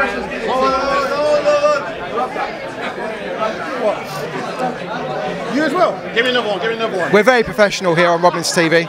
You as well? Give me another one, give me another one. We're very professional here on Robins TV.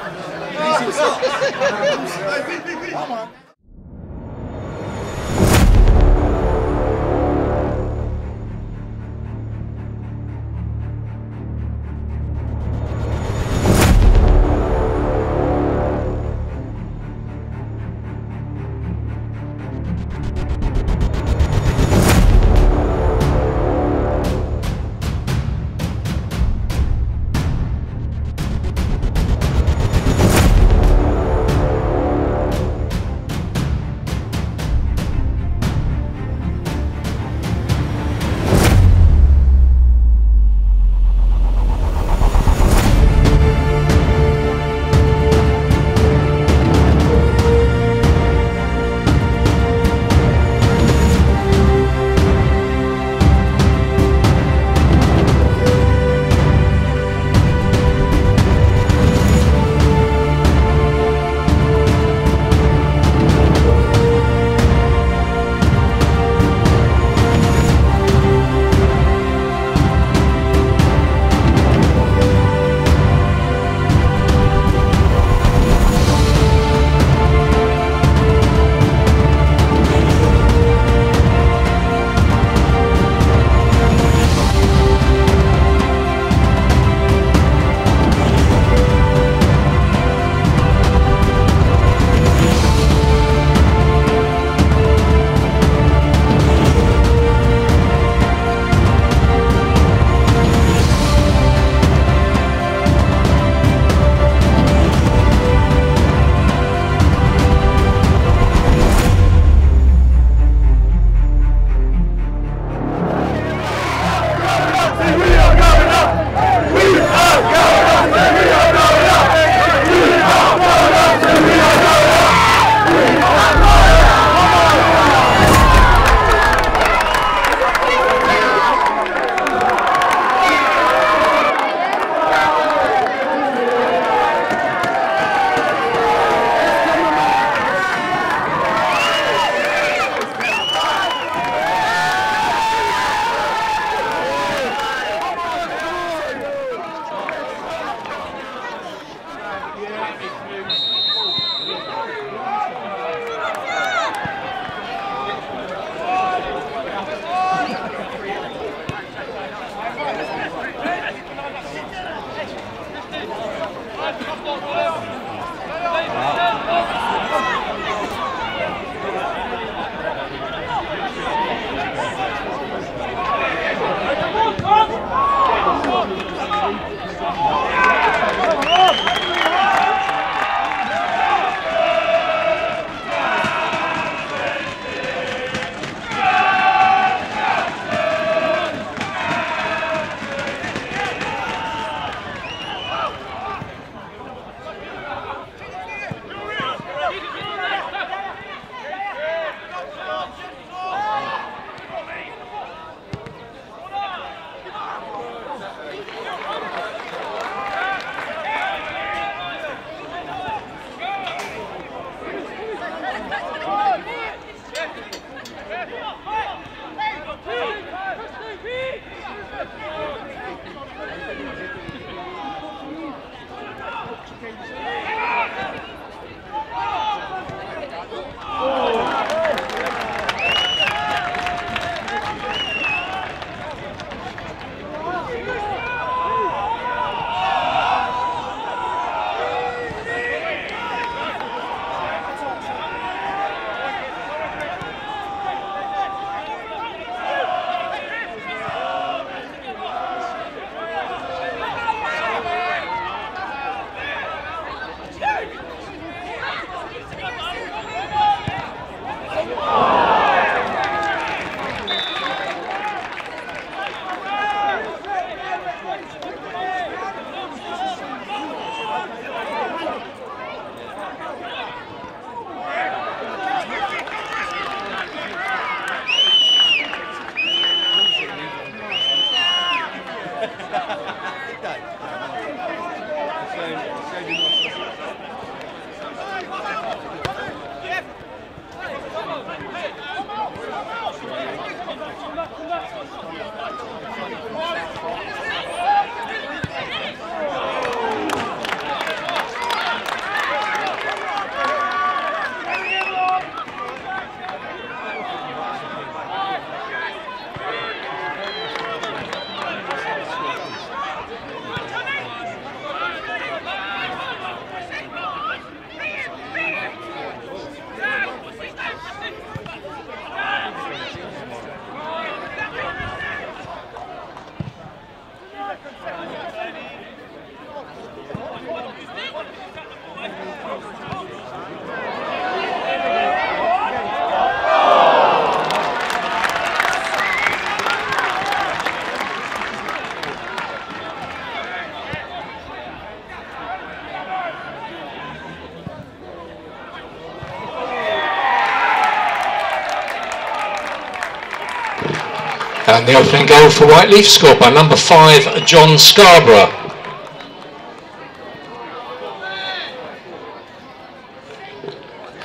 And the opening goal for Whyteleafe, scored by number 5, John Scarborough.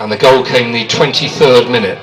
And the goal came in the 23rd minute.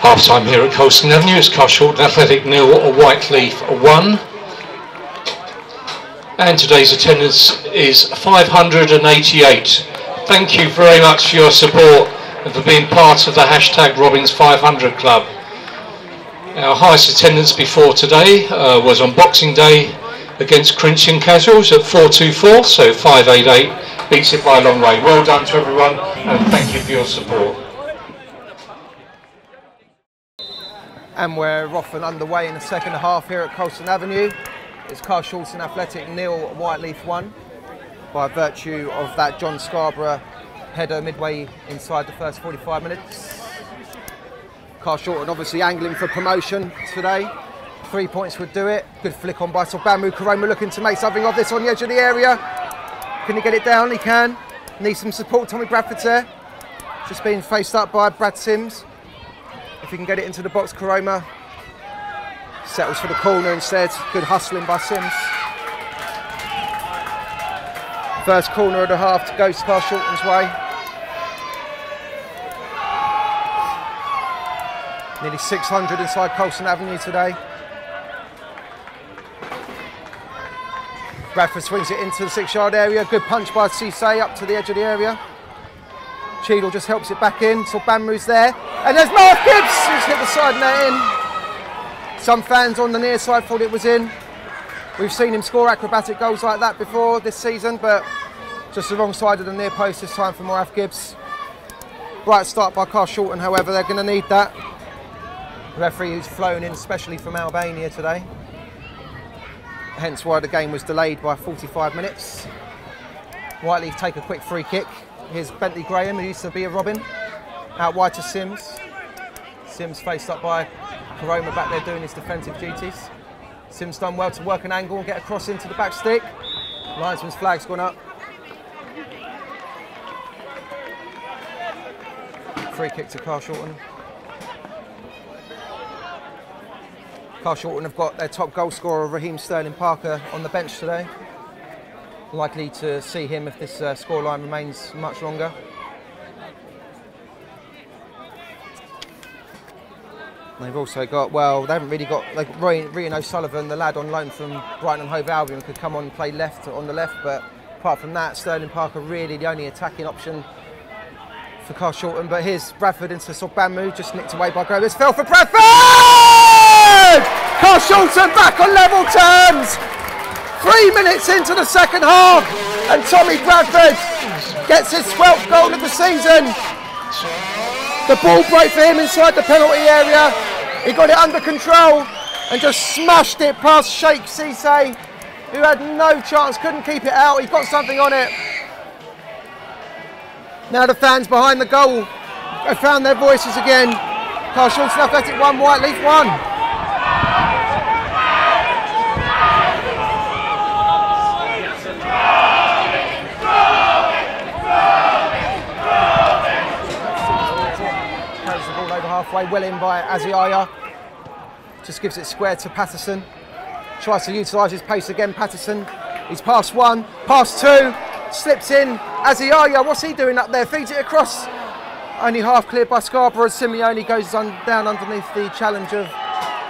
Half time here at Carshalton Avenue. It's Carshalton Athletic 0, Whyteleafe 1. And today's attendance is 588. Thank you very much for your support and for being part of the hashtag Robins 500 Club. Our highest attendance before today was on Boxing Day against Christian Casuals at 424, so 588 beats it by a long way. Well done to everyone and thank you for your support. And we're off and underway in the second half here at Carshalton Avenue. It's Carshalton Athletic 0, Whyteleafe 1, by virtue of that John Scarborough header midway inside the first 45 minutes. Carshalton obviously angling for promotion today. 3 points would do it. Good flick on by Sogbanmu. Koroma looking to make something of this on the edge of the area. Can he get it down? He can. Needs some support. Tommy Bradford's there. Just being faced up by Brad Sims. If he can get it into the box, Koroma settles for the corner instead. Good hustling by Sims. First corner of the half goes Carshalton's way. Nearly 600 inside Colston Avenue today. Bradford swings it into the 6-yard area. Good punch by Ceesay up to the edge of the area. Cheadle just helps it back in. Sogbanmu's there. And there's Morath-Gibbs who's hit the side net in. Some fans on the near side thought it was in. We've seen him score acrobatic goals like that before this season, but just the wrong side of the near post this time for Morath-Gibbs. Bright start by Carshalton, however, they're going to need that. The referee who's flown in specially from Albania today. Hence why the game was delayed by 45 minutes. Whyteleafe take a quick free kick. Here's Bentley Graham, who used to be a Robin. Out wide to Sims. Sims faced up by Koroma back there doing his defensive duties. Sims done well to work an angle and get a cross into the back stick. Linesman's flag's gone up. Free kick to Carshalton. Carshalton have got their top goal scorer, Raheem Sterling Parker, on the bench today. Likely to see him if this scoreline remains much longer. They've also got, well, they haven't really got, like Ryan O'Sullivan, the lad on loan from Brighton and Hove Albion, could come on and play left on the left, but apart from that, Sterling Parker really the only attacking option for Carshalton. But here's Bradford into Sogbanmu, just nicked away by Groves. Fell for Bradford! Carshalton back on level terms! 3 minutes into the second half, and Tommy Bradford gets his 12th goal of the season. The ball broke for him inside the penalty area. He got it under control and just smashed it past Sheikh Ceesay, who had no chance, couldn't keep it out. He got something on it. Now the fans behind the goal have found their voices again. Carshalton Athletic 1, Whyteleafe 1. Halfway, well in by Aziaya. Just gives it square to Pattisson. Tries to utilise his pace again, Pattisson. He's past one, past two, slips in. Aziaya, what's he doing up there? Feeds it across. Only half cleared by Scarborough. Simeone goes down underneath the challenge of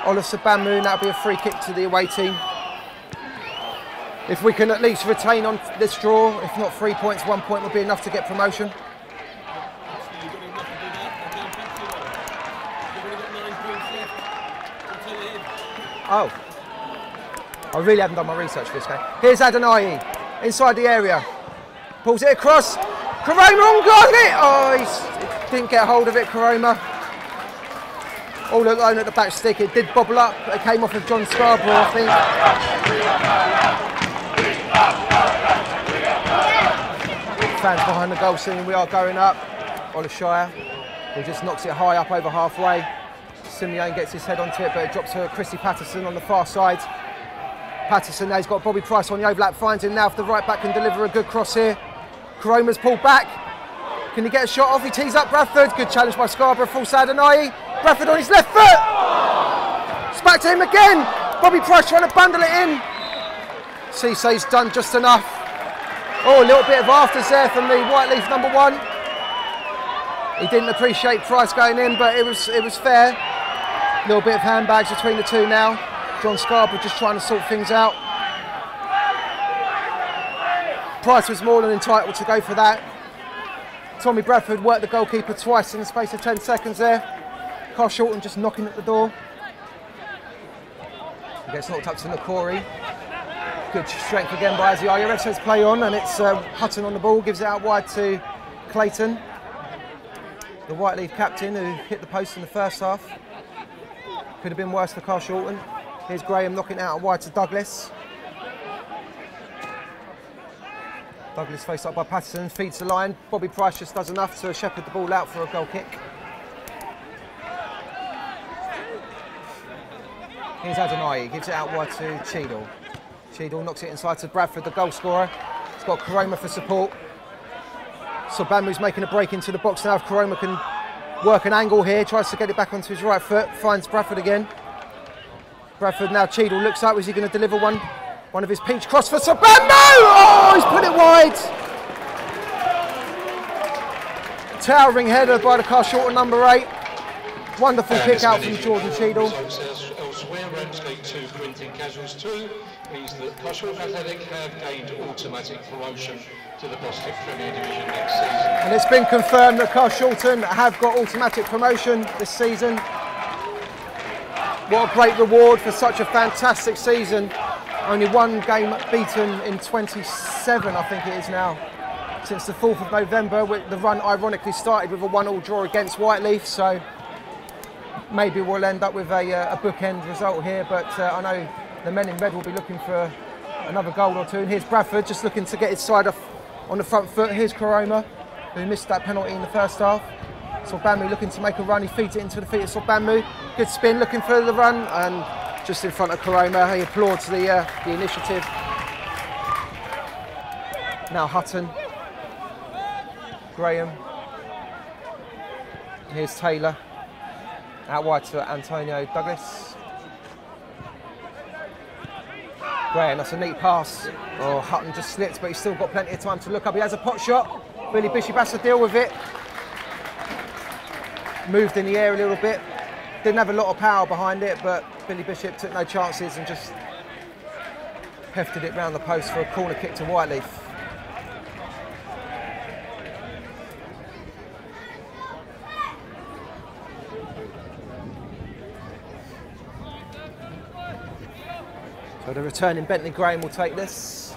Ola Sogbanmu, and that'll be a free kick to the away team. If we can at least retain on this draw, if not 3 points, 1 point will be enough to get promotion. Oh, I really haven't done my research for this game. Here's Adeniyi, inside the area. Pulls it across. Koroma got it! Oh, he didn't get hold of it, Koroma. All alone at the back stick. It did bobble up. It came off of John Scarborough, I think. Fans behind the goal singing, we are going up. Olishaja, who just knocks it high up over halfway. Simeone gets his head onto it, but it drops to Chrissy Pattisson on the far side. Pattisson now, he's got Bobby Price on the overlap, finds him now if the right back can deliver a good cross here. Koroma's pulled back. Can he get a shot off? He tees up Bradford. Good challenge by Scarborough, false Adeniyi. Bradford on his left foot. It's back to him again. Bobby Price trying to bundle it in. Ceesay's done just enough. Oh, a little bit of afters there from the Whyteleafe number 1. He didn't appreciate Price going in, but it was fair. A little bit of handbags between the two now. John Scarborough just trying to sort things out. Price was more than entitled to go for that. Tommy Bradford worked the goalkeeper twice in the space of 10 seconds there. Carshalton just knocking at the door. He gets knocked up to Nkori. Good strength again by Aziaya. Ref says play on, and it's Hutton on the ball, gives it out wide to Clayton, the Whyteleafe captain, who hit the post in the first half. Could have been worse for Carshalton. Here's Graham knocking it out wide to Douglas. Douglas faced up by Pattisson, feeds the line. Bobby Price just does enough to shepherd the ball out for a goal kick. Here's Adeniyi, gives it out wide to Cheadle. Cheadle knocks it inside to Bradford, the goal scorer. He's got Koroma for support. Sogbanmu's making a break into the box now. If Koroma can work an angle here, tries to get it back onto his right foot, finds Bradford again. Bradford now, Cheadle looks up, is he going to deliver one of his peach cross for Sogbanmu? Oh, he's put it wide. Towering header by the Carshalton number 8. Wonderful kick out from Jordan Cheadle. Elsewhere, Ramsgate 2, Corinthian Casuals 2 means that Carshalton Athletic have gained automatic promotion to the Bostik Premier Division next season. And it's been confirmed that Carshalton have got automatic promotion this season. What a great reward for such a fantastic season. Only one game beaten in 27, I think it is now, since the 4th of November. The run ironically started with a 1-1 draw against Whyteleafe, so maybe we'll end up with a bookend result here, but I know the men in red will be looking for another goal or two. And here's Bradford just looking to get his side off on the front foot. Here's Koroma, who missed that penalty in the first half. Sogbanmu looking to make a run, he feeds it into the feet of Sogbanmu. Good spin, looking for the run, and just in front of Koroma. He applauds the initiative. Now Hutton. Graham. Here's Taylor. Out wide to Antonio Douglas. Graham, that's a neat pass. Oh, Hutton just slips, but he's still got plenty of time to look up. He has a pot shot. Billy Bishop has to deal with it. Moved in the air a little bit. Didn't have a lot of power behind it, but Billy Bishop took no chances and just hefted it round the post for a corner kick to Whyteleafe. So the returning Bentley Graham will take this.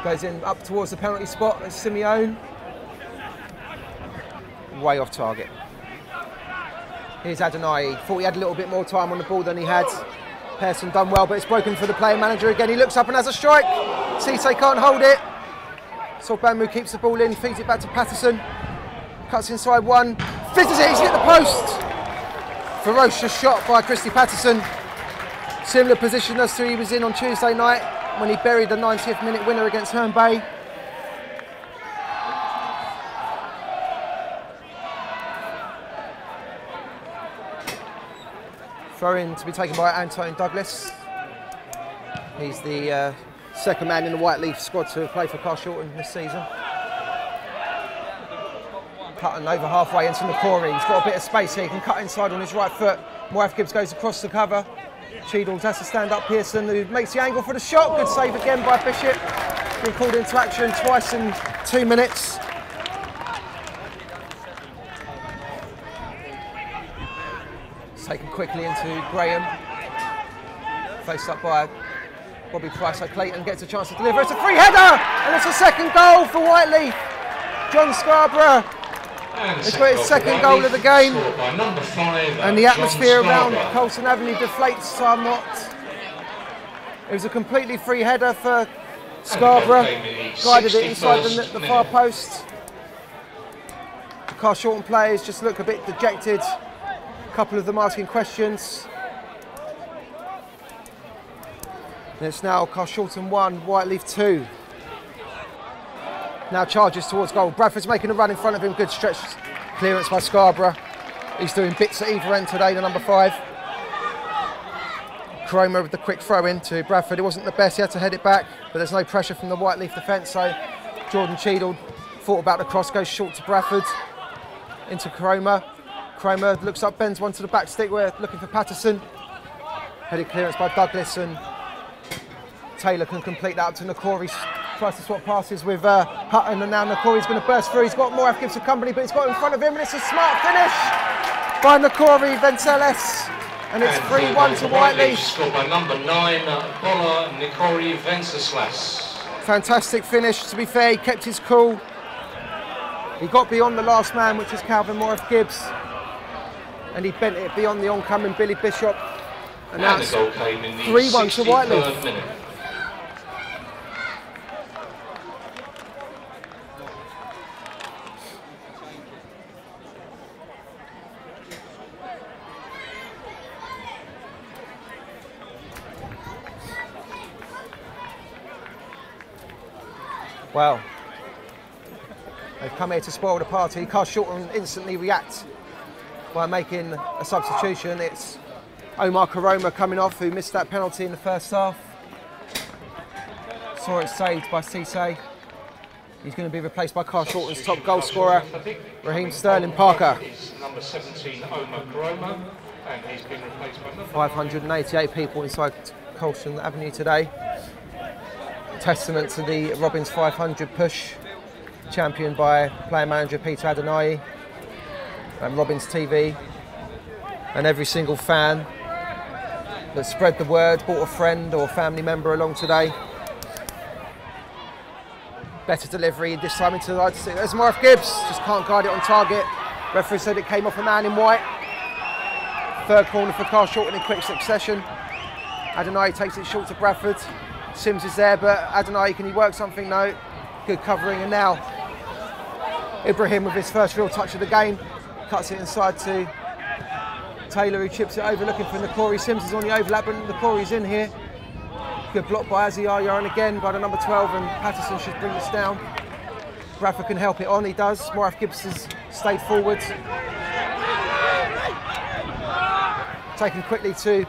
Goes in up towards the penalty spot. It's Simeone. Way off target. Here's Adeniyi. Thought he had a little bit more time on the ball than he had. Pearson done well, but it's broken for the player manager again. He looks up and has a strike. Ceesay can't hold it. Sogbanmu keeps the ball in, feeds it back to Pattisson. Cuts inside one. Fizzes it, he's hit the post. Ferocious shot by Christy Pattisson. Similar position as to he was in on Tuesday night when he buried the 90th minute winner against Herne Bay. Throw in to be taken by Antone Douglas. He's the second man in the Whyteleafe squad to play for Carshalton this season. Hutton over halfway into Nkori. He's got a bit of space here. He can cut inside on his right foot. Morath-Gibbs goes across the cover. Cheadle has to stand up. Pearson, who makes the angle for the shot. Good save again by Bishop. Been called into action twice in 2 minutes. It's taken quickly into Graham. Faced up by Bobby Price. So Clayton gets a chance to deliver. It's a free header, and it's a second goal for Whyteleafe. John Scarborough has got his second goal of the game, and the atmosphere around Colston Avenue deflates somewhat. It was a completely free header for Scarborough, guided it inside the far post. The Carshalton players just look a bit dejected, a couple of them asking questions. And it's now Carshalton 1, Whyteleafe 2. Now charges towards goal. Bradford's making a run in front of him. Good stretch clearance by Scarborough. He's doing bits at either end today, the number 5. Koroma with the quick throw in to Bradford. It wasn't the best, he had to head it back, but there's no pressure from the Whyteleafe defence, so Jordan Cheadle thought about the cross, goes short to Bradford, into Koroma. Koroma looks up, bends one to the back stick. We're looking for Pattisson. Headed clearance by Douglas, and Taylor can complete that up to Nkori. Tries to swap passes with Hutton, and now Nkori's going to burst through. He's got Morath-Gibbs for company, but he's got in front of him, and it's a smart finish by Nkori-Venceslas, and it's 3-1 to Whyteleafe. Scored by number 9, Nkori-Venceslas. Fantastic finish. To be fair, he kept his cool. He got beyond the last man, which is Calvin Morath-Gibbs, and he bent it beyond the oncoming Billy Bishop. And that's 3-1 to Whyteleafe. Well, they've come here to spoil the party. Carshalton instantly react by making a substitution. It's Omar Koroma coming off, who missed that penalty in the first half. Saw it saved by Ceesay. He's going to be replaced by Carshalton's top goal scorer, Raheem Sterling Parker. Number 17, Omar Koroma, and he's been replaced by 588 people inside Carshalton Avenue today. Testament to the Robins 500 push, championed by player manager Peter Adeniyi and Robins TV, and every single fan that spread the word, brought a friend or family member along today. Better delivery this time into the right. There's Morath-Gibbs, just can't guide it on target. Referee said it came off a man in white. Third corner for Carshalton in quick succession. Adeniyi takes it short to Bradford. Sims is there, but Adeniyi, can he work something? No. Good covering, and now Ibrahim with his first real touch of the game. Cuts it inside to Taylor, who chips it over, looking for Nkori. Sims is on the overlap, but Nkori's in here. Good block by Aziaya, and again by the number 12, and Pattisson should bring this down. Bradford can help it on, he does. Morath-Gibbs has stayed forward. Taken quickly to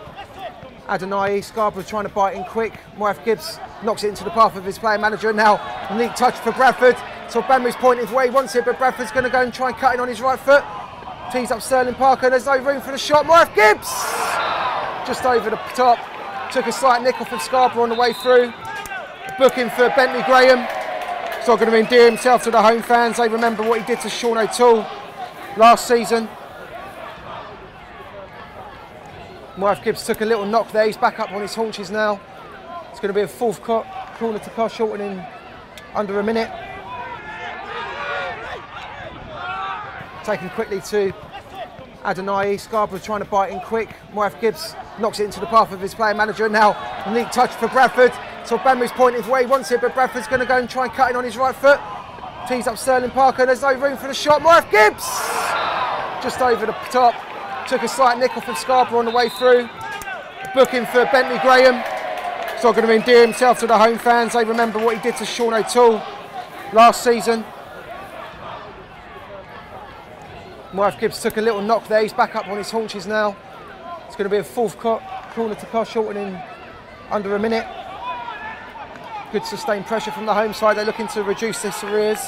Adeniyi. Scarborough trying to bite in quick. Morath-Gibbs knocks it into the path of his player manager. Now a neat touch for Bradford. Sogbanmu's pointing where he wants it, but Bradford's going to go and try and cut in on his right foot. Tees up Sterling Parker. There's no room for the shot. Morath-Gibbs just over the top. Took a slight nick off of Scarborough on the way through. Booking for Bentley Graham. He's not going to endear himself to the home fans. They remember what he did to Sean O'Toole last season. Morath-Gibbs took a little knock there. He's back up on his haunches now. It's going to be a fourth corner to Carshalton in under a minute. Taken quickly to Adeniyi. Scarborough trying to bite in quick. Morath-Gibbs knocks it into the path of his player manager. Now a neat touch for Bradford. Sogbanmu's pointing where he wants it, but Bradford's going to go and try and cut in on his right foot. Tees up Sterling Parker. There's no room for the shot. Morath-Gibbs just over the top. Took a slight nick off of Scarborough on the way through. Booking for Bentley Graham. He's not going to endear himself to the home fans. They remember what he did to Sean O'Toole last season. Morath-Gibbs took a little knock there. He's back up on his haunches now. It's going to be a fourth corner to Carshalton in under a minute. Good sustained pressure from the home side. They're looking to reduce this arrears.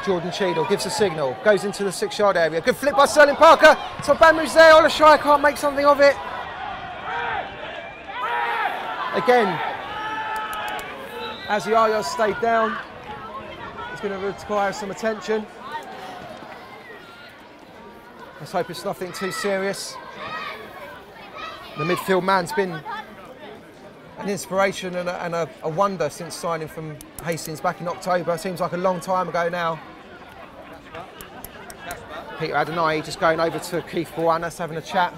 Jordan Cheadle gives a signal, goes into the 6-yard area. Good flip by Sterling Parker. Sogbanmu's there. Olishaja can't make something of it. Again, Aziaya stayed down. It's going to require some attention. Let's hope it's nothing too serious. The midfield man's been an inspiration and a wonder since signing from Hastings back in October. Seems like a long time ago now. Peter Adeniyi just going over to Keith Buanas, having a chat.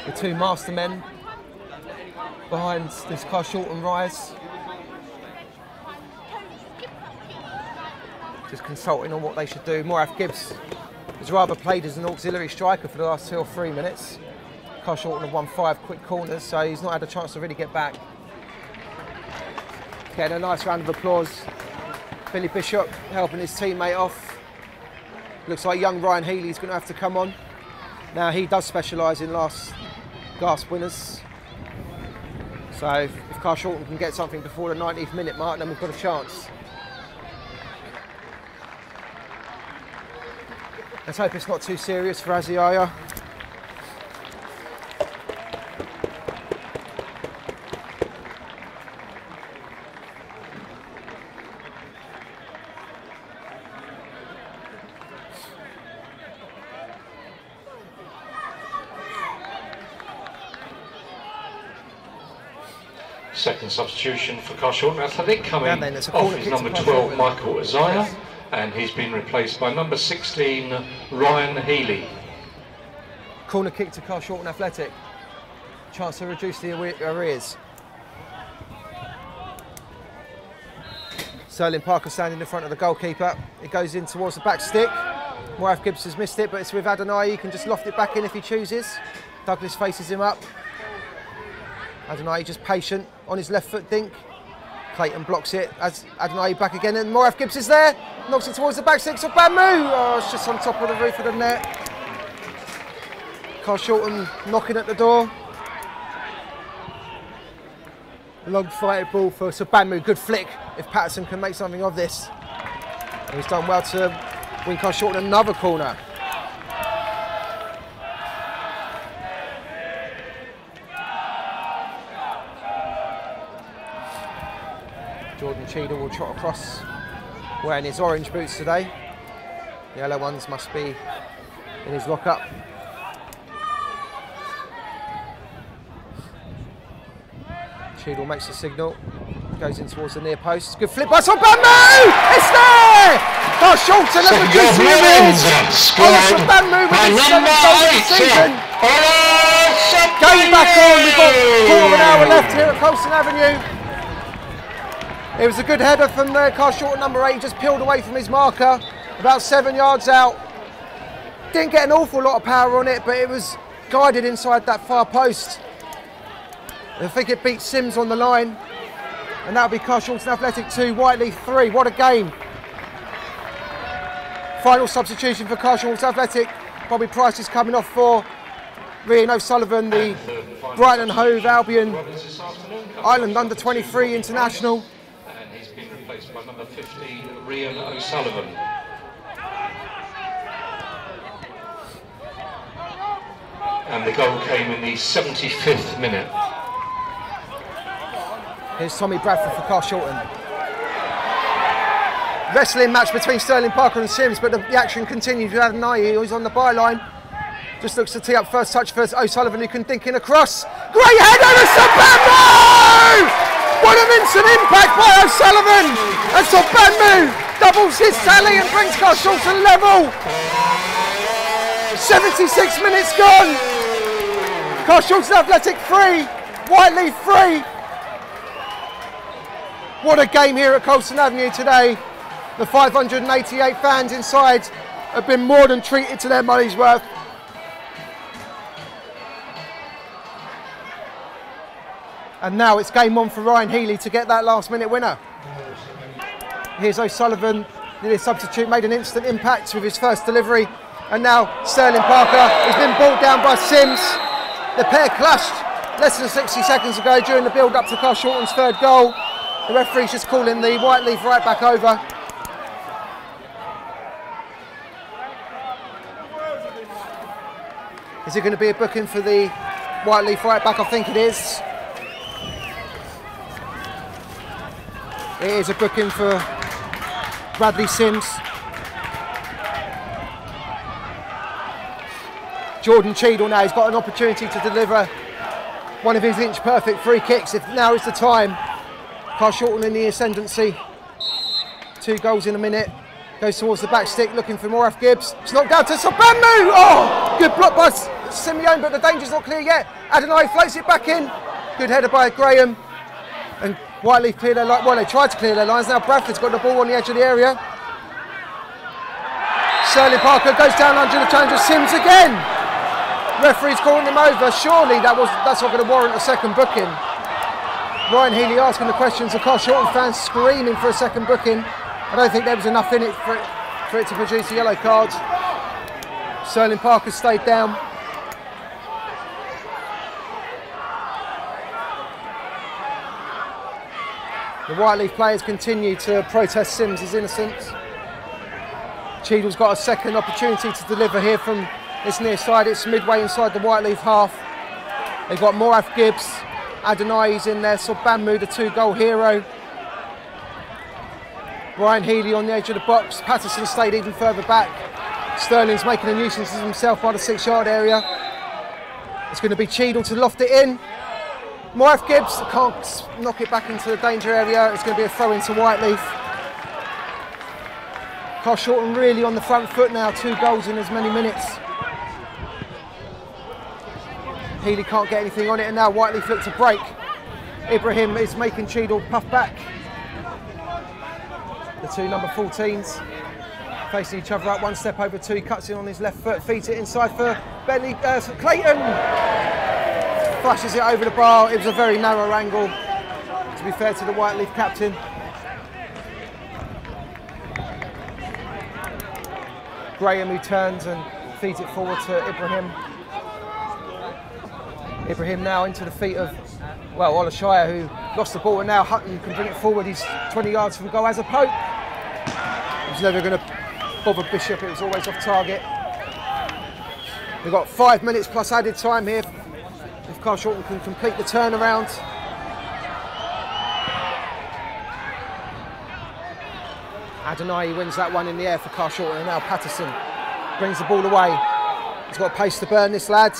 The two mastermen behind this Carshalton rise. Just consulting on what they should do. Morath-Gibbs has rather played as an auxiliary striker for the last 2 or 3 minutes. Carshalton have won 5 quick corners, so he's not had a chance to really get back. Getting a nice round of applause. Billy Bishop helping his teammate off. Looks like young Ryan Healy is going to have to come on. Now he does specialise in last gasp winners. So if Carshalton can get something before the 90th minute mark, then we've got a chance. Let's hope it's not too serious for Aziaya. Second substitution for Carshalton Athletic coming then, off is number 12 Michael Aziaya, and he's been replaced by number 16 Ryan Healy. Corner kick to Carshalton Athletic. Chance to reduce the arrears. Sterling Parker standing in front of the goalkeeper. It goes in towards the back stick. Morath-Gibbs has missed it, but it's with Adeniyi. He can just loft it back in if he chooses. Douglas faces him up. Adeniyi just patient on his left foot dink. Clayton blocks it as Adeniyi back again, and Morath-Gibbs is there. Knocks it towards the back six of Sogbanmu. Oh, it's just on top of the roof of the net. Carshalton knocking at the door. Long fighted ball for Sogbanmu. Good flick if Pattisson can make something of this. And he's done well to win Carshalton another corner. Cheadle will trot across wearing his orange boots today. The yellow ones must be in his lock-up. Cheadle makes the signal, goes in towards the near post. Good flip by Sogbanmu! It's there! Carshalton have reduced the lead. Ola Sogbanmu with his 7th goal of the season. Game back on. We've got quarter of an hour left here at Colston Avenue. It was a good header from Carshalton number 8, just peeled away from his marker, about 7 yards out. Didn't get an awful lot of power on it, but it was guided inside that far post. I think it beat Sims on the line, and that'll be Carshalton Athletic 2, Whyteleafe 3. What a game. Final substitution for Carshalton Athletic. Bobby Price is coming off for Raheem O'Sullivan, the Brighton and Hove Albion Ireland under-23 international. By number 50, Raheem O'Sullivan. And the goal came in the 75th minute. Here's Tommy Bradford for Carshalton. Wrestling match between Sterling, Parker and Sims, but the action continues with Adeniyi, who's on the byline. Just looks to tee up first touch for O'Sullivan, who can think in a cross. Great header to Sogbanmu! What an instant impact by O'Sullivan! And Sogbanmu doubles his tally and brings Carshalton level. 76 minutes gone. Carshalton Athletic 3, Whyteleafe 3. What a game here at Colston Avenue today. The 588 fans inside have been more than treated to their money's worth. And now it's game on for Ryan Healy to get that last minute winner. Here's O'Sullivan, the substitute, made an instant impact with his first delivery. And now Sterling Parker has been brought down by Sims. The pair clashed less than 60 seconds ago during the build up to Carshalton's third goal. The referee's just calling the Whyteleafe right back over. Is it going to be a booking for the Whyteleafe right back? I think it is. It is a booking for Bradley Sims. Jordan Cheadle now, he's got an opportunity to deliver one of his inch-perfect free kicks. If now is the time. Carshalton in the ascendancy. 2 goals in a minute. Goes towards the back stick, looking for Morath-Gibbs. It's knocked down to Sogbanmu! Oh! Good block by Simeone, but the danger's not clear yet. Adeniyi floats it back in. Good header by Graham. And Whyteleafe clear their line. Well, they tried to clear their lines. Now Bradford's got the ball on the edge of the area. Sterling Parker goes down under the challenge of Sims again. Referee's calling him over. Surely that's not going to warrant a second booking. Ryan Healy asking the questions of Carshalton fans, screaming for a second booking. I don't think there was enough in it for it to produce a yellow card. Sterling Parker stayed down. The Whyteleafe players continue to protest Sims' innocence. Cheadle's got a second opportunity to deliver here from this near side. It's midway inside the Whyteleafe half. They've got Morath-Gibbs, Adeniyi's in there, Sogbanmu, the 2-goal hero. Ryan Healy on the edge of the box. Pattisson stayed even further back. Sterling's making a nuisance of himself by the 6-yard area. It's going to be Cheadle to loft it in. Morath-Gibbs can't knock it back into the danger area. It's going to be a throw into Whyteleafe. Carshalton really on the front foot now, 2 goals in as many minutes. Healy can't get anything on it, and now Whyteleafe look to break. Ibrahim is making Cheadle puff back. The 2 number 14s. Facing each other up, one step over two, he cuts in on his left foot, feeds it inside for Bentley, Clayton! Flashes it over the bar. It was a very narrow angle, to be fair to the Whyteleafe captain. Graham, who turns and feeds it forward to Ibrahim. Ibrahim now into the feet of, well, Olishaja, who lost the ball, and now Hutton can bring it forward. He's 20 yards from goal as a poke. He was never going to bother Bishop, it was always off target. We've got 5 minutes plus added time here if Carshalton can complete the turnaround. Adeniyi wins that one in the air for Carshalton, and now Pattisson brings the ball away. He's got pace to burn, this lad.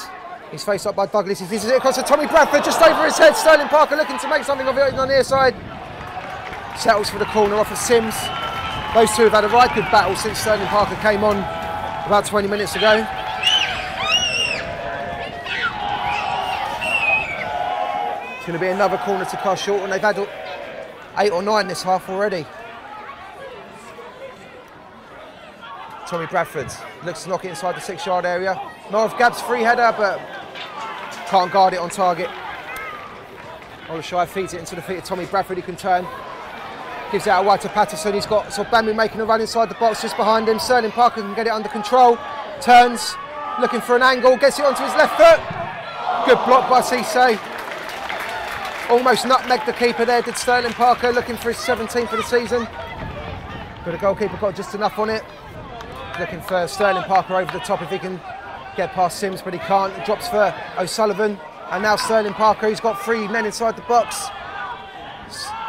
He's faced up by Douglas. He sees it across to Tommy Bradford, just over his head. Sterling Parker looking to make something of it on the near side. Settles for the corner off of Sims. Those two have had a right good battle since Sterling Parker came on about 20 minutes ago. It's going to be another corner to Carshalton. They've had 8 or 9 this half already. Tommy Bradford looks to knock it inside the 6-yard area. Morath-Gibbs free header, but can't guard it on target. Olishaja feeds it into the feet of Tommy Bradford, who can turn. Gives it out wide to Pattisson. He's got Sogbanmu making a run inside the box just behind him. Sterling Parker can get it under control. Turns, looking for an angle, gets it onto his left foot. Good block by Ceesay. Almost nutmegged the keeper there, did Sterling Parker, looking for his 17th of the season. But the goalkeeper got just enough on it. Looking for Sterling Parker over the top if he can get past Sims, but he can't. He drops for O'Sullivan, and now Sterling Parker, he's got 3 men inside the box.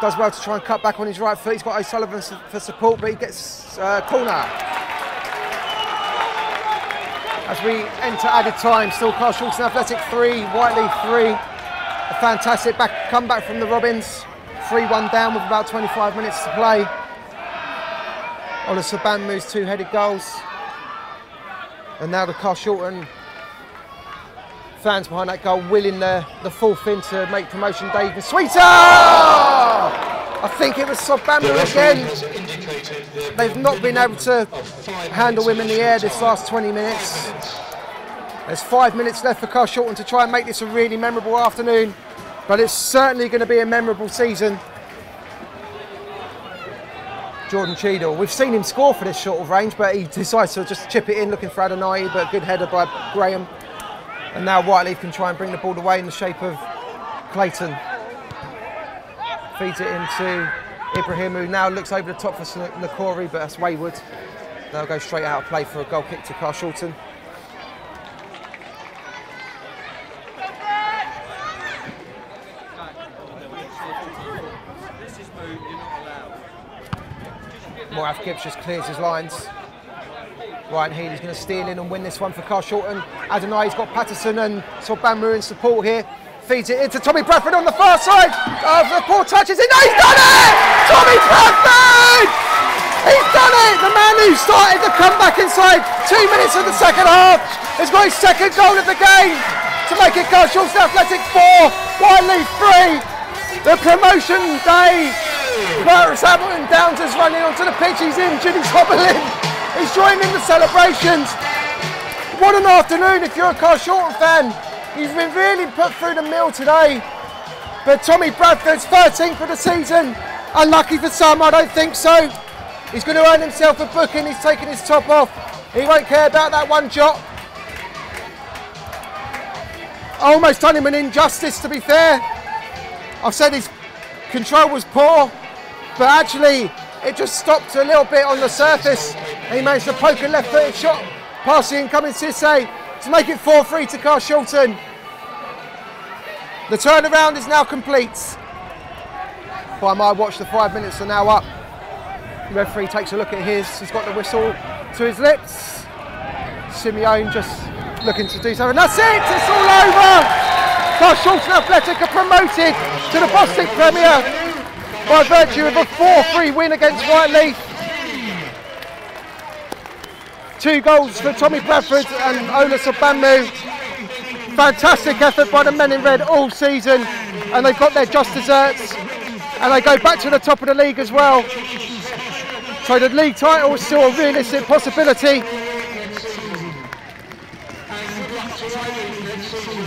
Does well to try and cut back on his right foot. He's got O'Sullivan for support, but he gets corner. As we enter added time, still Carshalton Athletic 3, Whyteleafe 3. A fantastic comeback from the Robins. 3-1 down with about 25 minutes to play. Ola Sogbanmu's 2 headed goals. And now the Carshalton fans behind that goal willing the fourth in to make promotion day even sweeter! I think it was Sogbanmu again. They've not been able to handle him in the air this last 20 minutes. There's 5 minutes left for Carshalton to try and make this a really memorable afternoon, but it's certainly going to be a memorable season. Jordan Cheadle, we've seen him score for this sort of range, but he decides to just chip it in, looking for Adeniyi, but good header by Graham. And now Whyteleafe can try and bring the ball away in the shape of Clayton. Feeds it into Ibrahim, who now looks over the top for Nkori, but that's wayward. They'll go straight out of play for a goal kick to Carshalton. Morath-Gibbs just clears his lines. Ryan Healy's going to steal in and win this one for Carshalton. Adeniyi's got Pattisson and Sogbanmu in support here. Feeds it into Tommy Bradford on the far side. The poor touches it. No, he's done it! Tommy Bradford! He's done it! The man who started the comeback inside 2 minutes of the second half has got his second goal of the game to make it Carshalton Athletic 4, Whyteleafe 3. The promotion day. Clarence Hamilton Downs is running onto the pitch. He's injured, he's hobbling. He's joining the celebrations. What an afternoon if you're a Carshalton fan. He's been really put through the mill today. But Tommy Bradford's 13th for the season. Unlucky for some, I don't think so. He's going to earn himself a booking. He's taking his top off. He won't care about that one jot. I almost done him an injustice, to be fair. I've said his control was poor, but actually it just stopped a little bit on the surface. And he managed to poke a left-footed shot past the incoming Ceesay to make it 4-3 to Carshalton. The turnaround is now complete. By my watch, the 5 minutes are now up. The referee takes a look at his. He's got the whistle to his lips. Simeone just looking to do something. That's it! It's all over! Carshalton Athletic are promoted to the Bostik Premier by virtue of a 4-3 win against Whyteleafe. 2 goals for Tommy Bradford and Ola Sogbanmu. Fantastic effort by the men in red all season, and they've got their just desserts, and they go back to the top of the league as well. So the league title is still a realistic possibility.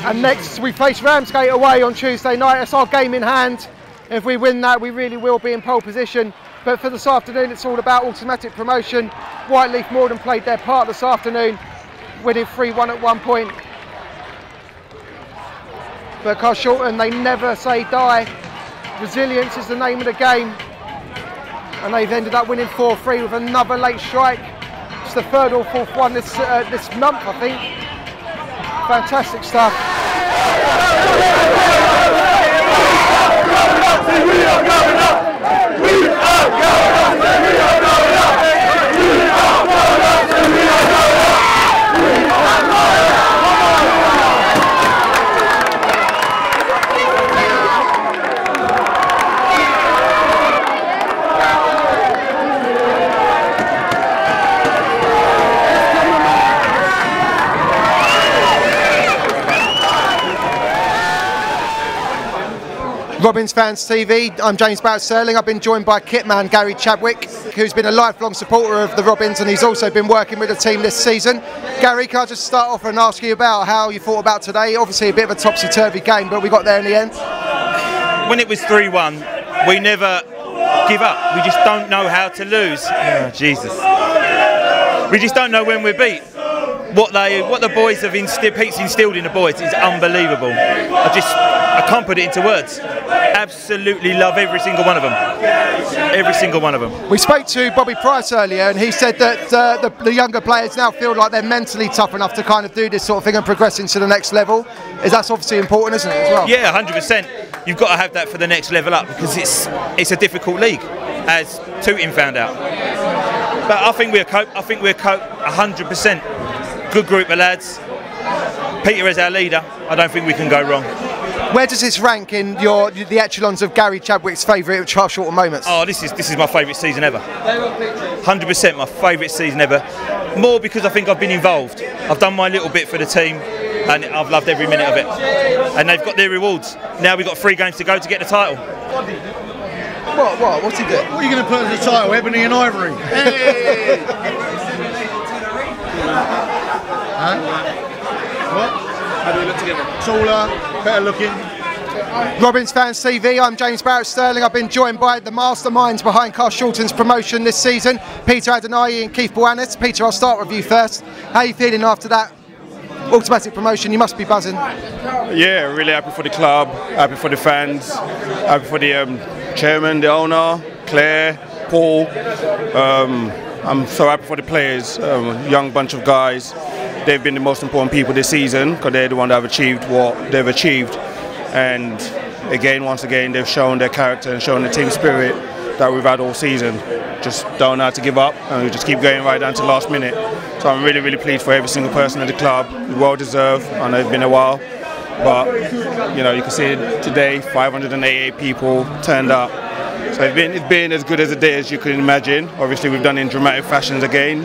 And next we face Ramsgate away on Tuesday night. That's our game in hand. If we win that, we really will be in pole position. But for this afternoon, it's all about automatic promotion. Whyteleafe more than played their part this afternoon, winning 3-1 at one point. But Carshalton, they never say die. Resilience is the name of the game. And they've ended up winning 4-3 with another late strike. It's the third or fourth one this month, I think. Fantastic stuff. We are going up! We are going up! We are going up! We are going up! We are going up! Robins Fans TV, I'm James Barrett-Sterling. I've been joined by kitman Gary Chadwick, who's been a lifelong supporter of the Robins, and he's also been working with the team this season. Gary, can I just start off and ask you about how you thought about today? Obviously a bit of a topsy-turvy game, but we got there in the end. When it was 3-1, we never give up. We just don't know how to lose. Oh, Jesus. We just don't know when we're beat. What the boys have Pete's instilled in the boys is unbelievable. I can't put it into words. Absolutely love every single one of them. Every single one of them. We spoke to Bobby Price earlier, and he said that the younger players now feel like they're mentally tough enough to kind of do this sort of thing and progress into the next level. That's obviously important, isn't it, as well? Yeah, 100%. You've got to have that for the next level up, because it's a difficult league, as Tooting found out. But I think we'll cope. 100%. Good group of lads. Peter is our leader. I don't think we can go wrong. Where does this rank in the echelons of Gary Chadwick's favourite Carshalton moments? Oh, this is my favourite season ever. 100% my favourite season ever. More because I think I've been involved. I've done my little bit for the team, and I've loved every minute of it. And they've got their rewards. Now we've got 3 games to go to get the title. What? What's he doing? What are you going to put as the title? Ebony and Ivory. Hey! Huh? What? How do we look together? Taller, better looking. Robins Fans TV, I'm James Barrett-Sterling. I've been joined by the masterminds behind Carshalton's promotion this season, Peter Adeniyi and Keith Boannis. Peter, I'll start with you first. How are you feeling after that automatic promotion? You must be buzzing. Yeah, really happy for the club, happy for the fans, happy for the chairman, the owner, Claire, Paul. I'm so happy for the players, young bunch of guys. They've been the most important people this season, because they're the ones that have achieved what they've achieved. And again, once again, they've shown their character and shown the team spirit that we've had all season. Just don't know how to give up, and we just keep going right down to the last minute. So I'm really, really pleased for every single person at the club. Well deserved. I know it's been a while, but you know, you can see today 588 people turned up. So it's been as good as a day as you can imagine. Obviously, we've done it in dramatic fashions again,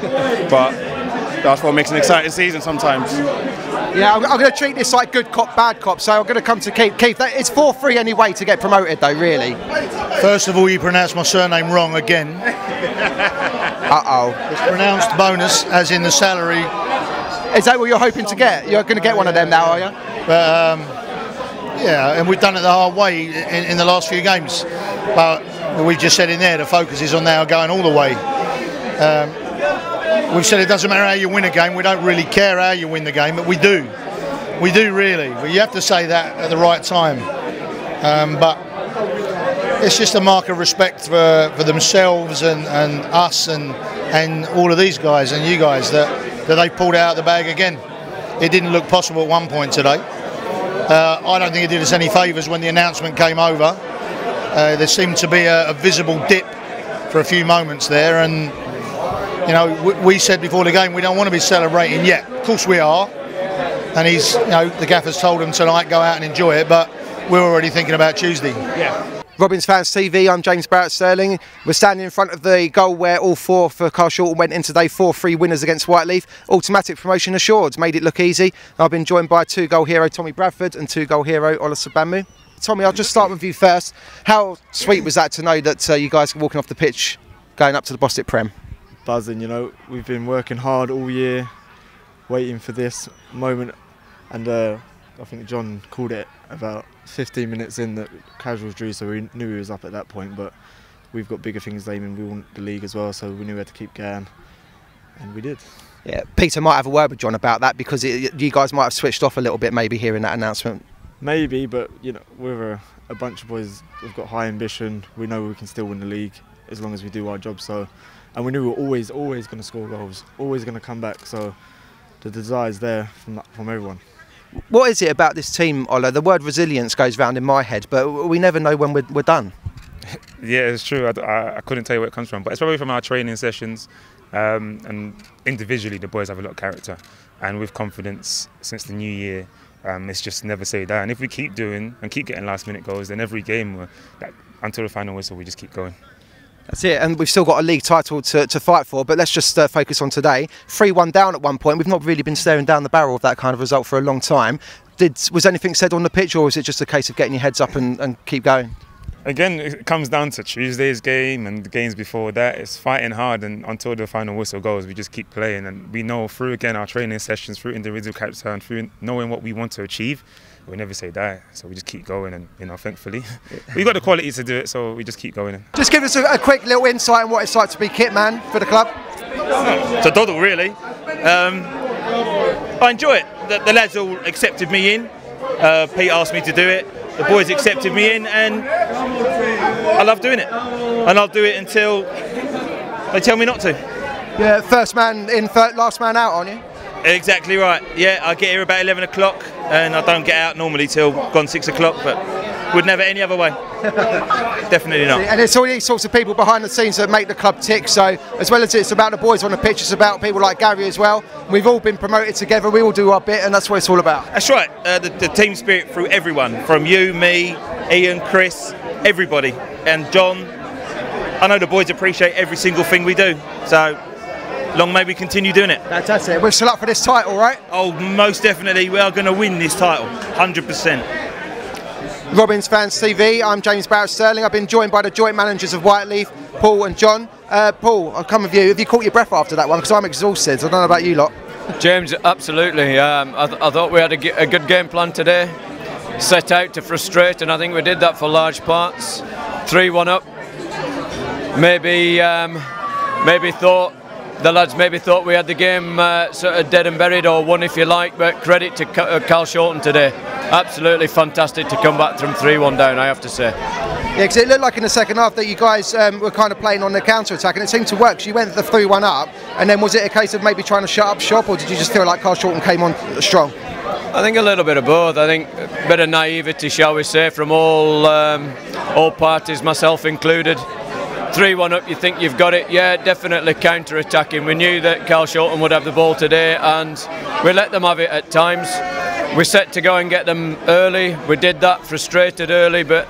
but that's what makes an exciting season sometimes. Yeah, I'm going to treat this like good cop, bad cop, so I'm going to come to Keith. Keith, it's 4-3 anyway to get promoted though, really. First of all, you pronounced my surname wrong again. Uh-oh. It's pronounced bonus, as in the salary. Is that what you're hoping to get? You're going to get one of them now, are you? But, yeah, and we've done it the hard way in the last few games. But we just said in there, the focus is on now going all the way. We've said it doesn't matter how you win a game, we don't really care how you win the game, but we do. We do really. You have to say that at the right time. But it's just a mark of respect for themselves and us and all of these guys and you guys that they pulled out of the bag again. It didn't look possible at one point today. I don't think it did us any favours when the announcement came over. There seemed to be a visible dip for a few moments there, and you know, we said before the game we don't want to be celebrating yet. Of course we are, and the gaffer's told them tonight go out and enjoy it, but we're already thinking about Tuesday. Yeah. Robins Fans TV, I'm James Barrett-Sterling. We're standing in front of the goal where all 4 for Carshalton went in today, 4-3 winners against Whyteleafe. Automatic promotion assured, made it look easy. I've been joined by 2-goal hero Tommy Bradford and 2-goal hero Ola Sogbanmu. Tommy, I'll just start with you first. How sweet was that to know that you guys were walking off the pitch going up to the Bostik Prem? Buzzing, you know, we've been working hard all year, waiting for this moment, and I think John called it about 15 minutes in that casuals drew, so we knew he was up at that point, but we've got bigger things aiming. We want the league as well, so we knew we had to keep going, and we did. Yeah, Peter might have a word with John about that, because you guys might have switched off a little bit maybe hearing that announcement. Maybe, but you know, we're a bunch of boys, we've got high ambition, we know we can still win the league as long as we do our job, so, and we knew we were always going to score goals, always going to come back, so the desire's there from everyone. What is it about this team, Ola? The word resilience goes round in my head, but we never know when we're done. Yeah, it's true. I couldn't tell you where it comes from, but it's probably from our training sessions, and individually the boys have a lot of character, and with confidence since the new year, it's just never say die. And if we keep doing and keep getting last minute goals, then every game until the final whistle we just keep going. That's it, and we've still got a league title to fight for, but let's just focus on today. 3-1 down at one point. We've not really been staring down the barrel of that kind of result for a long time. Was anything said on the pitch, or was it just a case of getting your heads up and keep going? Again, it comes down to Tuesday's game and the games before that. It's fighting hard, and until the final whistle goes, we just keep playing. And we know through, again, our training sessions, through individual character and through knowing what we want to achieve, we never say die. So we just keep going, and you know, thankfully, we've got the quality to do it, so we just keep going. Just give us a quick little insight on what it's like to be kit man for the club. It's a doddle, really. I enjoy it. The lads all accepted me in. Pete asked me to do it. The boys accepted me in, and I love doing it. And I'll do it until they tell me not to. Yeah, first man in, last man out, aren't you? Exactly right. Yeah, I get here about 11 o'clock, and I don't get out normally till gone 6 o'clock, but would never any other way. Definitely not. And it's all these sorts of people behind the scenes that make the club tick, so as well as it's about the boys on the pitch, it's about people like Gary as well. We've all been promoted together, we all do our bit, and that's what it's all about. That's right. The team spirit through everyone, from you, me, Ian, Chris, everybody, and John. I know the boys appreciate every single thing we do, so long may we continue doing it. That's it. We're still up for this title, right? Oh, most definitely. We are going to win this title, 100%. Robins Fans TV, I'm James Barrett-Sterling. I've been joined by the joint managers of Whyteleafe, Paul and John. Paul, I'll come with you. Have you caught your breath after that one? Because I'm exhausted. I don't know about you lot. James, absolutely. I thought we had a good game plan today. Set out to frustrate, and I think we did that for large parts. 3-1 up. The lads maybe thought we had the game sort of dead and buried, or won if you like, but credit to Carshalton today. Absolutely fantastic to come back from 3-1 down, I have to say. Yeah, because it looked like in the second half that you guys were kind of playing on the counter-attack, and it seemed to work. So you went the 3-1 up, and then was it a case of maybe trying to shut up shop, or did you just feel like Carshalton came on strong? I think a little bit of both. I think a bit of naivety, shall we say, from all parties, myself included. 3-1 up, you think you've got it. Yeah, definitely counter-attacking. We knew that Carshalton would have the ball today, and we let them have it at times. We set to go and get them early. We did that, frustrated early, but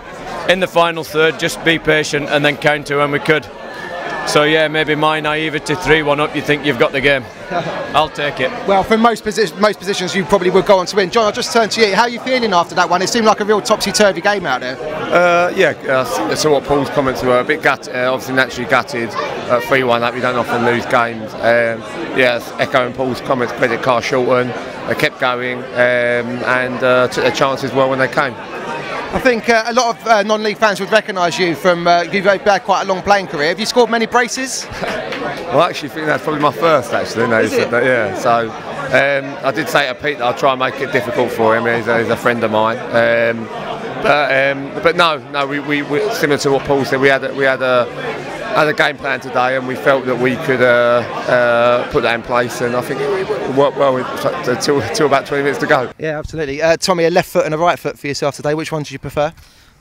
in the final third, just be patient and then counter when we could. So yeah, maybe my naivety, 3-1 up, you think you've got the game. I'll take it. Well, from most positions you probably would go on to win. John, I'll just turn to you. How are you feeling after that one? It seemed like a real topsy-turvy game out there. Yeah, so what Paul's comments were, a bit gutted, obviously naturally gutted at 3-1 up. We don't often lose games. Echoing Paul's comments, credit Carshalton. They kept going and took their chances well when they came. I think a lot of non-league fans would recognise you from, you've had quite a long playing career. Have you scored many braces? Well, I actually think that's probably my first, actually. No, Is it? Yeah, so I did say to Pete that I'll try and make it difficult for him. He's a friend of mine. But no, we similar to what Paul said, we had a game plan today, and we felt that we could put that in place, and I think it worked well until about 20 minutes to go. Yeah, absolutely. Tommy, a left foot and a right foot for yourself today. Which one did you prefer?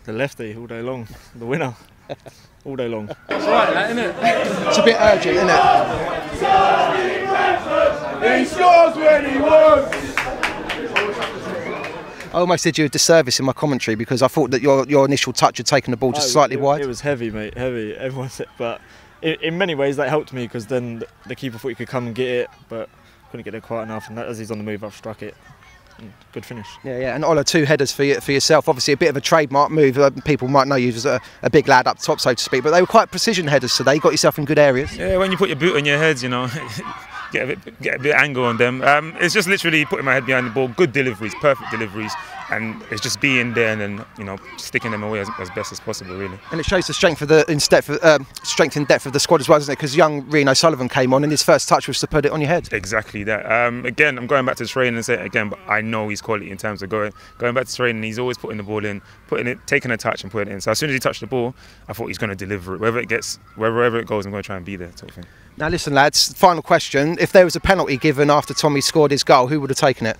The lefty, all day long. The winner. All day long. It's right, that, isn't it? It's a bit urgent, isn't it? He scores when he wants! I almost did you a disservice in my commentary because I thought that your initial touch had taken the ball just slightly wide. It was heavy, mate, heavy. Everyone said, but in many ways that helped me, because then the keeper thought he could come and get it, but couldn't get there quite enough, and as he's on the move, I've struck it. good finish. Yeah, and Ola, 2 headers for yourself. Obviously, a bit of a trademark move. People might know you as a big lad up top, so to speak, but they were quite precision headers today. You got yourself in good areas. Yeah, when you put your boot on your heads, you know, get a bit of angle on them. It's just literally putting my head behind the ball. Good deliveries, perfect deliveries, and it's just being there and then, you know, sticking them away as best as possible, really. And it shows the strength strength and depth of the squad as well, doesn't it? Because young Herne O'Sullivan came on, and his first touch was to put it on your head. Exactly that. Again, I'm going back to training and say it again, but I know his quality in terms of going back to training. He's always putting the ball in, taking a touch and putting it in. So as soon as he touched the ball, I thought he's going to deliver it. Wherever it goes, I'm going to try and be there, sort of thing. Now listen, lads, final question. If there was a penalty given after Tommy scored his goal, who would have taken it?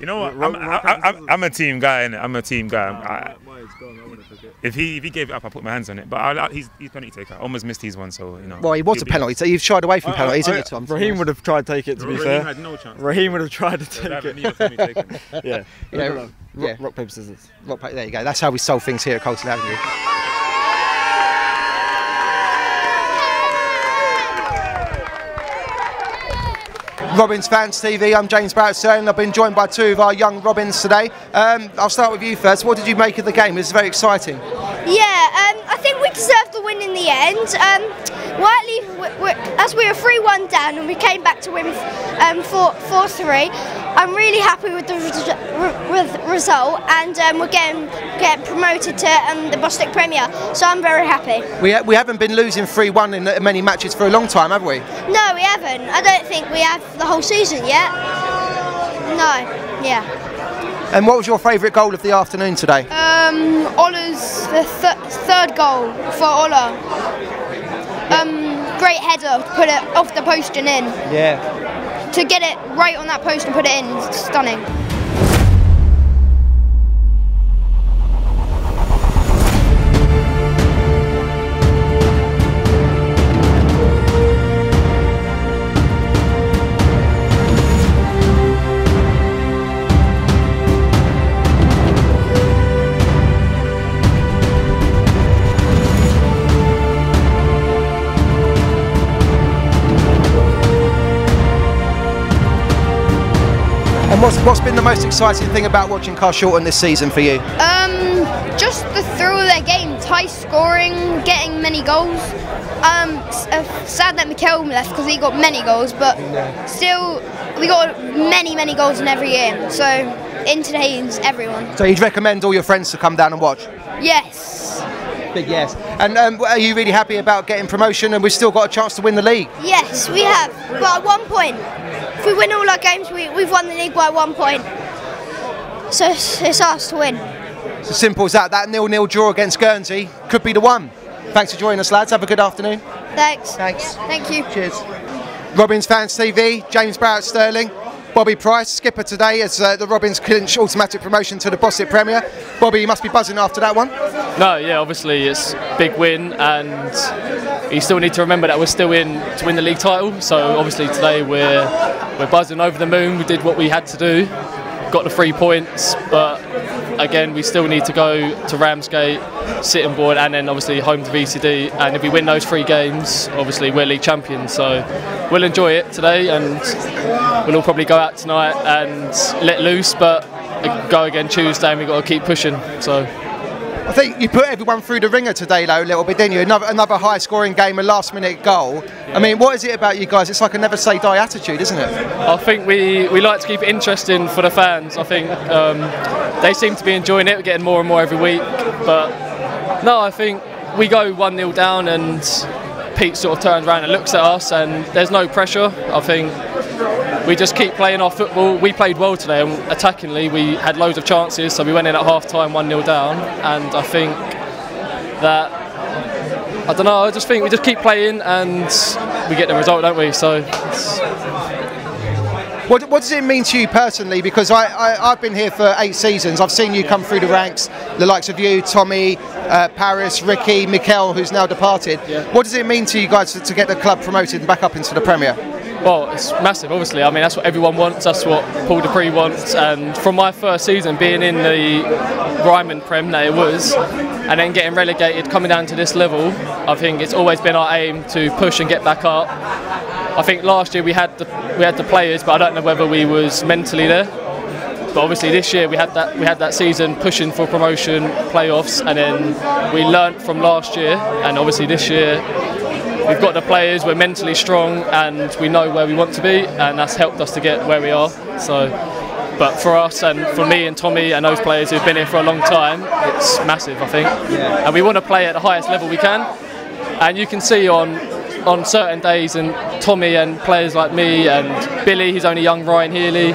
You know what? I'm a team guy, innit? I'm a team guy. If he gave it up, I put my hands on it. But he's penalty taker. I almost missed his one, so you know. Well, he was a penalty. So you've shied away from penalties, haven't you, Tom? Raheem would have tried to take it. To be fair, Raheem had no chance. Raheem would have tried to take it. Yeah. Rock, paper, scissors. There you go. That's how we solve things here at Carshalton Avenue. Robins Fans TV, I'm James Barrett-Sterling. I've been joined by 2 of our young Robins today. I'll start with you first. What did you make of the game? It was very exciting. Yeah, I think we deserved the win in the end. Whyteleafe, as we were 3-1 down and we came back to win 4-3, I'm really happy with the result, and we're getting promoted to the Bostik Premier, so I'm very happy. We haven't been losing 3-1 in many matches for a long time, have we? No, we haven't. I don't think we have the whole season yet. No, yeah. And what was your favourite goal of the afternoon today? Ola's third goal for Ola. Great header to put it off the post and in. Yeah. To get it right on that post and put it in, stunning. What's been the most exciting thing about watching Carshalton this season for you? Just the thrill of their games, high scoring, getting many goals. Sad that Mikel left because he got many goals, but still we got many goals in every game. So entertains everyone. So you'd recommend all your friends to come down and watch? Yes. Big yes. And are you really happy about getting promotion and we've still got a chance to win the league? Yes, we have, but at 1 point. If we win all our games, we've won the league by 1 point. So it's ours to win. It's as simple as that. That 0-0 draw against Guernsey could be the one. Thanks for joining us, lads. Have a good afternoon. Thanks. Thanks. Thank you. Cheers. Robins Fans TV, James Barrett-Sterling. Bobby Price, skipper today, as the Robins clinch automatic promotion to the Bostik Premier. Bobby, you must be buzzing after that one. No, yeah, obviously it's a big win, and you still need to remember that we're still in to win the league title. So obviously today we're buzzing over the moon. We did what we had to do, got the 3 points, but again we still need to go to Ramsgate, Sittingbourne, and then obviously home to VCD. And if we win those 3 games, obviously we're league champions. So we'll enjoy it today, and we'll all probably go out tonight and let loose, but go again Tuesday, and we've got to keep pushing. So I think you put everyone through the ringer today, though, a little bit, didn't you? Another high-scoring game, a last-minute goal. Yeah. I mean, what is it about you guys? It's like a never-say-die attitude, isn't it? I think we like to keep it interesting for the fans. I think they seem to be enjoying it. We're getting more and more every week. But no, I think we go 1-0 down, and Pete sort of turns around and looks at us, and there's no pressure. I think we just keep playing our football. We played well today, and attackingly we had loads of chances, so we went in at half-time 1-0 down, and I think that, I don't know, I just think we just keep playing and we get the result, don't we? So What does it mean to you personally? Because I've been here for 8 seasons. I've seen you come through the ranks, the likes of you, Tommy, Paris, Ricky, Mikel, who's now departed. Yeah. What does it mean to you guys to get the club promoted and back up into the Premier? Well, it's massive, obviously. I mean, that's what everyone wants. That's what Paul Dupree wants. And from my first season, being in the Ryman Prem that it was, and then getting relegated, coming down to this level, I think it's always been our aim to push and get back up. I think last year we had the players, but I don't know whether we was mentally there. But obviously this year we had that season pushing for promotion, playoffs, and then we learnt from last year. And obviously this year we've got the players, we're mentally strong, and we know where we want to be, and that's helped us to get where we are. So, but for us and for me and Tommy and those players who've been here for a long time, it's massive, I think. And we want to play at the highest level we can. And you can see on certain days, and Tommy and players like me and Billy, who's only young, Ryan Healy,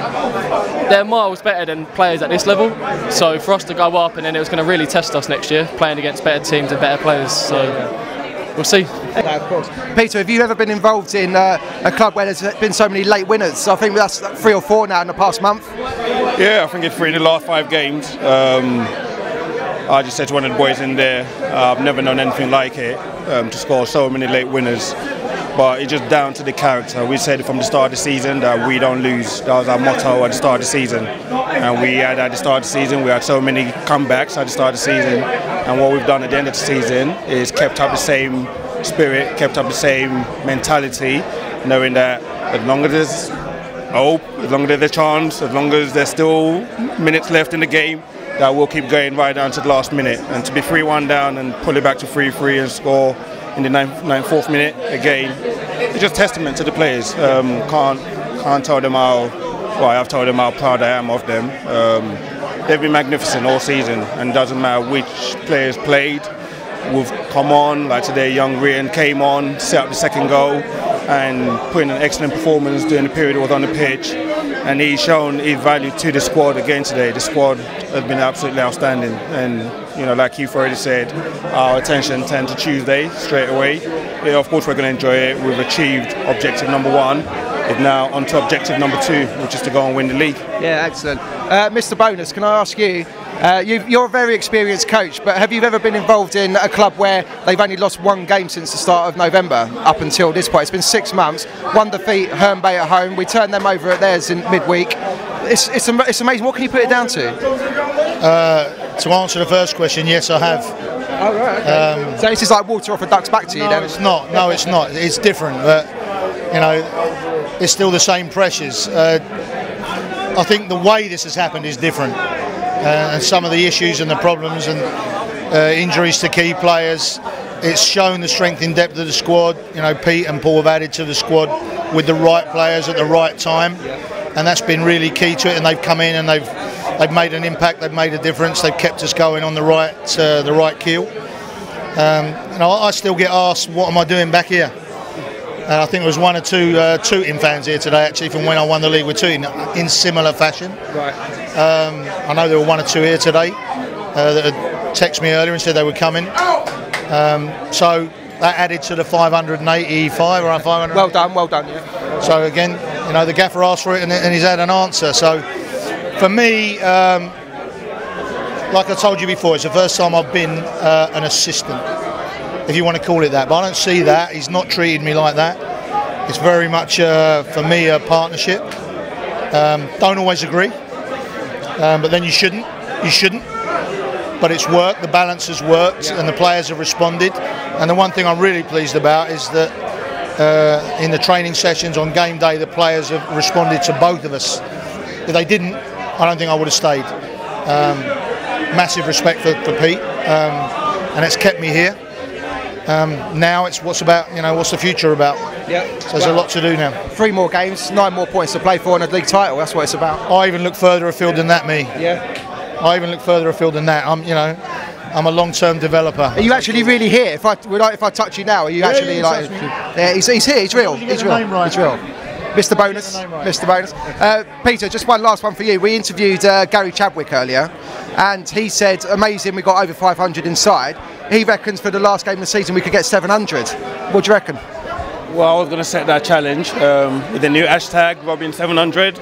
they're miles better than players at this level. So for us to go up, and then it was going to really test us next year, playing against better teams and better players. So we'll see. Yeah, of course. Peter, have you ever been involved in a club where there's been so many late winners? I think that's 3 or 4 now in the past month. Yeah, I think it's 3 in the last 5 games. I just said to one of the boys in there, I've never known anything like it, to score so many late winners. But it's just down to the character. We said from the start of the season that we don't lose. That was our motto at the start of the season. And we had at the start of the season, we had so many comebacks at the start of the season. And what we've done at the end of the season is kept up the same spirit, kept up the same mentality, knowing that as long as there's hope, as long as there's a chance, as long as there's still minutes left in the game, that we'll keep going right down to the last minute. And to be 3-1 down and pull it back to 3-3 and score in the 94th minute again, it's just testament to the players. Can't tell them I've told them how proud I am of them. They've been magnificent all season, and it doesn't matter which players played. We've come on, like today, young Ryan came on, set up the second goal, and put in an excellent performance during the period he was on the pitch. And he's shown his value to the squad again today. The squad has been absolutely outstanding. And, you know, like you've already said, our attention turned to Tuesday straight away. Yeah, of course, we're going to enjoy it. We've achieved objective number 1. It's now on to objective number 2, which is to go and win the league. Yeah, excellent. Mr. Bonus, can I ask you, you're a very experienced coach, but have you ever been involved in a club where they've only lost 1 game since the start of November up until this point? It's been 6 months, 1 defeat, Herne Bay at home. We turned them over at theirs in midweek. It's amazing. What can you put it down to? To answer the first question, yes, I have. Oh, right, okay. So this is like water off a duck's back to you, then? It's not. No, it's not. It's different, but, you know, it's still the same pressures. I think the way this has happened is different. And some of the issues and the problems and injuries to key players, it's shown the strength in depth of the squad. You know, Pete and Paul have added to the squad with the right players at the right time, and that's been really key to it. And they've come in and they've made an impact. They've made a difference. They've kept us going on the right keel. You know, I still get asked, what am I doing back here? I think there was 1 or 2 Tooting fans here today, actually, from when I won the league with Tooting in similar fashion. Right. I know there were 1 or 2 here today that had texted me earlier and said they were coming. So that added to the 585 or 500. Well done, yeah. So again, you know, the gaffer asked for it and he's had an answer. So for me, like I told you before, it's the first time I've been an assistant, if you want to call it that, but I don't see that. He's not treated me like that. It's very much, for me, a partnership. Don't always agree, but then you shouldn't. But it's worked, the balance has worked, and the players have responded. And the one thing I'm really pleased about is that in the training sessions on game day, the players have responded to both of us. If they didn't, I don't think I would have stayed. Massive respect for Pete, and it's kept me here. Now it's what's the future about? Yeah. So there's a lot to do now. 3 more games, 9 more points to play for, and a league title. That's what it's about. I even look further afield than that, me. Yeah. I even look further afield than that. I'm a long-term developer. Are you actually really here? If I touch you now, are you actually like? Yeah, he's here. He's real. He's real. He's real. Mr. Bonus. Mr. Bonus. Peter, just one last one for you. We interviewed Gary Chadwick earlier, and he said, amazing, we got over 500 inside. He reckons for the last game of the season we could get 700. What do you reckon? Well, I was going to set that challenge with the new hashtag, Robin700.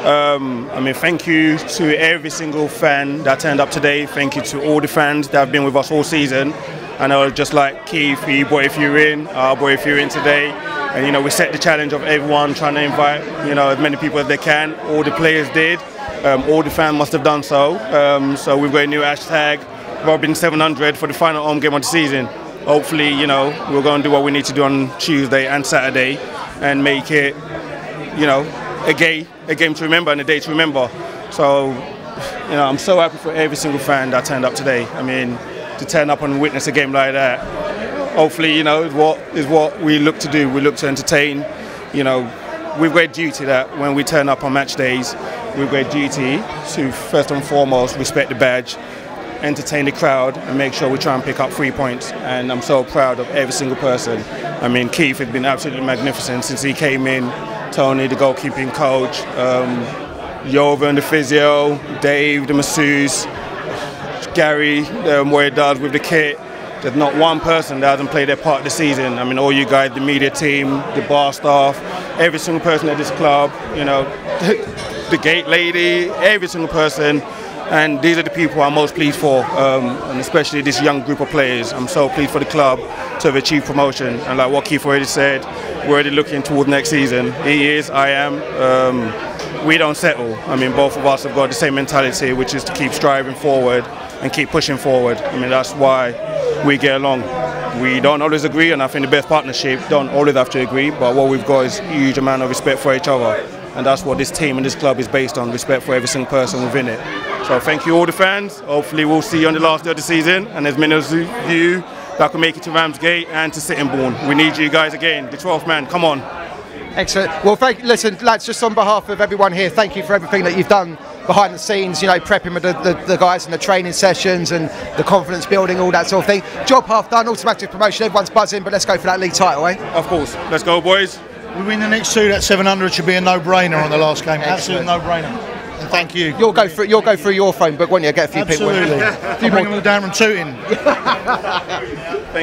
I mean, thank you to every single fan that turned up today. Thank you to all the fans that have been with us all season. And I was just like Keith, he brought a few in, I brought a few in today. And, you know, we set the challenge of everyone trying to invite, you know, as many people as they can. All the players did. All the fans must have done so. So we've got a new hashtag, Robin700, for the final home game of the season. Hopefully, you know, we're going to do what we need to do on Tuesday and Saturday and make it, you know, a game to remember and a day to remember. So, you know, I'm so happy for every single fan that turned up today. I mean, to turn up and witness a game like that, hopefully, you know, is what we look to do. We look to entertain. You know, we've got a duty that when we turn up on match days, we've got a duty to first and foremost respect the badge, entertain the crowd, and make sure we try and pick up 3 points. And I'm so proud of every single person. I mean, Keith has been absolutely magnificent since he came in. Tony, the goalkeeping coach, Jovan, the physio, Dave, the masseuse, Gary, what he does with the kit. There's not one person that hasn't played their part of the season. I mean, all you guys, the media team, the bar staff, every single person at this club, you know, the gate lady, every single person. And these are the people I'm most pleased for, and especially this young group of players. I'm so pleased for the club to have achieved promotion. And like what Keith already said, we're already looking towards next season. He is, I am. We don't settle. I mean, both of us have got the same mentality, which is to keep striving forward and keep pushing forward. I mean, that's why we get along. We don't always agree, and I think the best partnership don't always have to agree, but what we've got is a huge amount of respect for each other. And that's what this team and this club is based on, respect for every single person within it. So thank you all the fans. Hopefully we'll see you on the last day of the season, and as many of you that can make it to Ramsgate and to Sittingbourne. We need you guys again, the 12th man, come on. Excellent. Well, listen, lads, just on behalf of everyone here, thank you for everything that you've done behind the scenes, you know, prepping with the guys in the training sessions and the confidence building, all that sort of thing. Job half done, automatic promotion, everyone's buzzing, but let's go for that league title, eh? Of course. Let's go, boys. We win the next two, that 700 should be a no-brainer on the last game. Absolute no-brainer. And thank you. You'll go through your phone book, won't you? Get a few Absolutely. people. If you bring them all down from Tooting. Thank you.